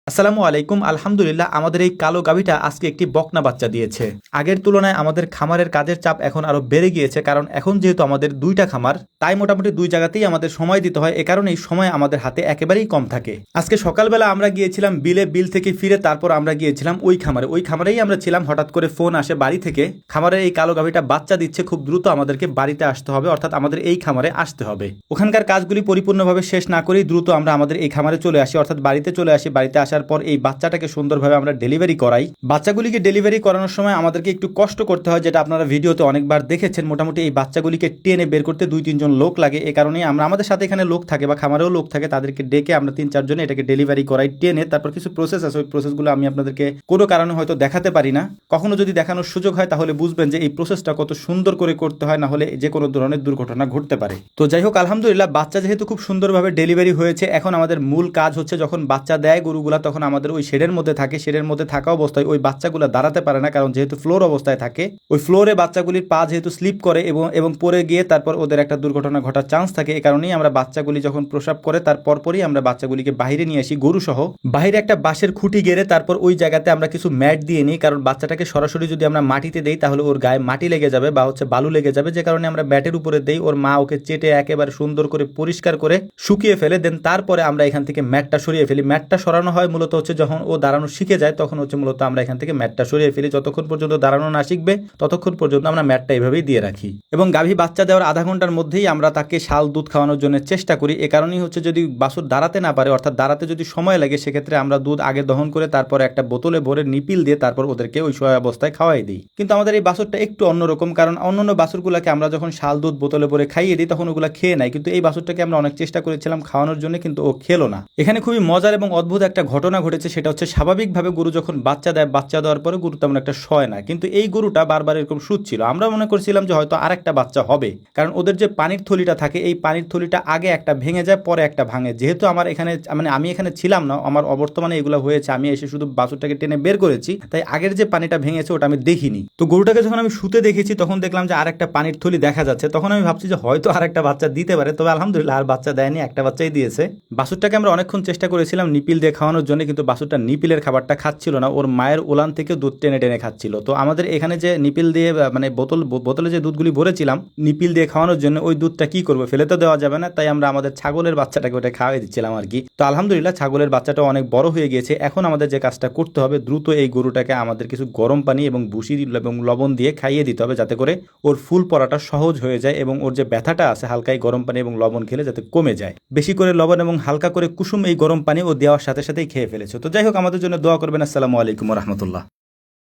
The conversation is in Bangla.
আসসালামু আলাইকুম। আলহামদুলিল্লাহ, আমাদের এই কালো গাভীটা আজকে একটি বকনা বাচ্চা দিয়েছে। আগের তুলনায় আমাদের খামারের কাজের চাপ এখন আরো বেড়ে গিয়েছে, কারণ এখন যেহেতু আমাদের দুইটা খামার, তাই মোটামুটি দুই জায়গাতেই আমাদের সময় দিতে হয়। এ কারণেই সময় আমাদের হাতে একেবারেই কম থাকে। আজকে সকালবেলা আমরা গিয়েছিলাম বিলে, বিল থেকে ফিরে তারপর আমরা গিয়েছিলাম ওই খামারেই আমরা ছিলাম। হঠাৎ করে ফোন আসে বাড়ি থেকে, খামারের এই কালো গাভীটা বাচ্চা দিচ্ছে, খুব দ্রুত আমাদেরকে বাড়িতে আসতে হবে, অর্থাৎ আমাদের এই খামারে আসতে হবে। ওখানকার কাজগুলি পরিপূর্ণভাবে শেষ না করেই দ্রুত আমরা আমাদের এই খামারে চলে আসি, অর্থাৎ বাড়িতে চলে আসি। বাড়িতে আসার পর এই বাচ্চাটাকে সুন্দরভাবে আমরা ডেলিভারি করাই। বাচ্চাগুলিকে ডেলিভারি করানোর সময় আমাদেরকে একটু কষ্ট করতে হয়, যেটা আপনারা ভিডিওতে অনেকবার দেখেছেন। মোটামুটি এই বাচ্চাগুলিকে টেনে বের করতে 2-3 জন লোক লাগে। এ কারণেই আমরা, আমাদের সাথে এখানে লোক থাকে বা খামারেও লোক থাকে, তাদেরকে ডেকে আমরা 3-4 জনে এটাকে ডেলিভারি করাই টেনে। তারপর কিছু প্রসেস আছে, ওই প্রসেসগুলো আমি আপনাদেরকে কোনো কারণে হয়তো দেখাতে পারি না। কখনো যদি দেখানোর সুযোগ হয় তাহলে বুঝবেন যে এই প্রসেসটা কত সুন্দর করে করতে হয়, না হলে যে কোনো ধরনের দুর্ঘটনা ঘটতে পারে। তো যাই হোক, আলহামদুলিল্লাহ বাচ্চা যেহেতু খুব সুন্দরভাবে ডেলিভারি হয়েছে, এখন আমাদের মূল কাজ হচ্ছে যখন বাচ্চা দেয় গরুগুলা, তখন আমাদের ওই শেডের মধ্যে থাকে। শেডের মধ্যে থাকা অবস্থায় ওই বাচ্চাগুলো দাঁড়াতে পারে না, কারণ যেহেতু ফ্লোর অবস্থায় থাকে, ওই ফ্লোরে বাচ্চাগুলির পা যেহেতু স্লিপ করে এবং পরে গিয়ে তারপর ওদের একটা দুর্ঘটনা ঘটার চান্স থাকে। এই কারণেই আমরা বাচ্চাগুলি যখন প্রসাব করে তার পরপরই আমরা বাচ্চাগুলিকে বাইরে নিয়ে আসি গরু সহ। বাইরে একটা বাঁশের খুঁটি গেড়ে তারপর ওই জায়গাতে আমরা কিছু ম্যাট দিয়ে নিই, কারণ বাচ্চাটাকে সরাসরি যদি আমরা মাটিতে দেই তাহলে ওর গায়ে মাটি লেগে যাবে বা বালু লেগে যাবে, যে কারণে আমরা ব্যাটের উপরে দেই। ওর মা ওকে চেটে একেবারে সুন্দর করে পরিষ্কার করে শুকিয়ে ফেলে দেন, তারপরে আমরা এখান থেকে ম্যাটটা সরিয়ে ফেলি। ম্যাটটা সরানো হয় মূলত যখন ও দাঁড়ানো শিখে যায়, তখন মূলত আমরা এখান থেকে ম্যাটটা সরিয়ে ফেলি। যতক্ষণ পর্যন্ত দাঁড়ানো না শিখবে ততক্ষণ পর্যন্ত আমরা ম্যাটটা এভাবেই দিয়ে রাখি। এবং গাভী বাচ্চা দেওয়ার আধা ঘন্টার মধ্যেই আমরা তাকে শাল দুধ খাওয়ানোর জন্য চেষ্টা করি। এ কারণেই যদি বাছুর দাঁড়াতে না পারে, অর্থাৎ দাঁড়াতে যদি সময় লাগে, সেক্ষেত্রে আমরা দুধ আগে দহন করে তারপর একটা বোতলে ভরে নিপিল দিয়ে তারপর ওদেরকে ওই শোয়া অবস্থায় খাওয়াই দিই। কিন্তু আমাদের এই বাছুরটা একটু অন্যরকম, কারণ অন্যান্য বাছুরগুলোকে আমরা যখন শাল দুধ বোতলে ভরে খাইয়ে দিই তখন ওগুলো খেয়ে নেয়, কিন্তু এই বাছুরটাকে আমরা অনেক চেষ্টা করেছিলাম খাওয়ানোর জন্য, কিন্তু ও খেলো না। এখানে খুবই মজার এবং অদ্ভুত একটা ঘটনা ঘটেছে। সেটা হচ্ছে, স্বাভাবিকভাবে গরু যখন বাচ্চা দেয়, বাচ্চা দেওয়ার পরে গরু তেমন একটা সয় না, কিন্তু এই গরুটা বারবার এরকম শুচ্ছিল। আমরা মনে করছিলাম যে হয়তো আরেকটা বাচ্চা হবে, কারণ ওদের যে পানির থলিটা থাকে, এই পানির থলিটা আগে একটা ভেঙে যায়, পরে একটা ভাঙে। যেহেতু আমার এখানে, মানে আমি এখানে ছিলাম না, আমার অবর্তমানে এগুলো হয়েছে, আমি এসে শুধু বাছুরটাকে টেনে বের করেছি, তাই আগের যে পানিটা ভেঙেছে ওটা আমি দেখিনি। তো গরুটাকে যখন আমি শুতে দেখেছি তখন দেখলাম যে আরেকটা পানির থলি দেখা যাচ্ছে। তখন আমি ভাবছি যে হয়তো আরেকটা বাচ্চা দিতে পারে, তবে আলহামদুলিল্লাহ আর বাচ্চা দেয়নি, একটা বাচ্চাই দিয়েছে। বাছুরটাকে আমরা অনেকক্ষণ চেষ্টা করেছিলাম নিপিল দিয়ে খাওয়ানোর জন্য, কিন্তু বাছুরটা নিপিলের খাবারটা খাচ্ছিল না, ওর মায়ের ওলান থেকে দুধ টেনে টেনে খাচ্ছিল। তো আমাদের এখানে যে নিপিল দিয়ে, মানে বোতলে যে দুধগুলি ভরেছিলাম নিপিল দিয়ে খাওয়ানোর জন্য, ওই দুধটা কি করবো, ফেলে তো দেওয়া যাবে না, তাই আমরা আমাদের ছাগলের বাচ্চাটাকে ওটা খাওয়াই দিচ্ছিলাম আর কি। তো আলহামদুলিল্লাহ ছাগলের বাচ্চাটা অনেক বড় হয়ে গিয়েছে। এখন আমাদের যে কাজটা করতে হবে, দ্রুত এই গরুটাকে আমাদের কিছু গরম পানি এবং ভুসি এবং লবণ দিয়ে খাইয়ে দিতে হবে, যাতে করে ওর ফুল পড়াটা সহজ হয়ে যায় এবং ওর যে ব্যথাটা আছে হালকাই গরম পানি এবং লবণ খেলে যাতে কমে যায়। বেশি করে লবণ এবং হালকা করে কুসুম এই গরম পানি ও দেওয়ার সাথে সাথেই খেয়ে ফেলেছে। তো যাই হোক, আমাদের জন্য দোয়া করবেন। আসসালামু আলাইকুম রহমতুল্লাহ।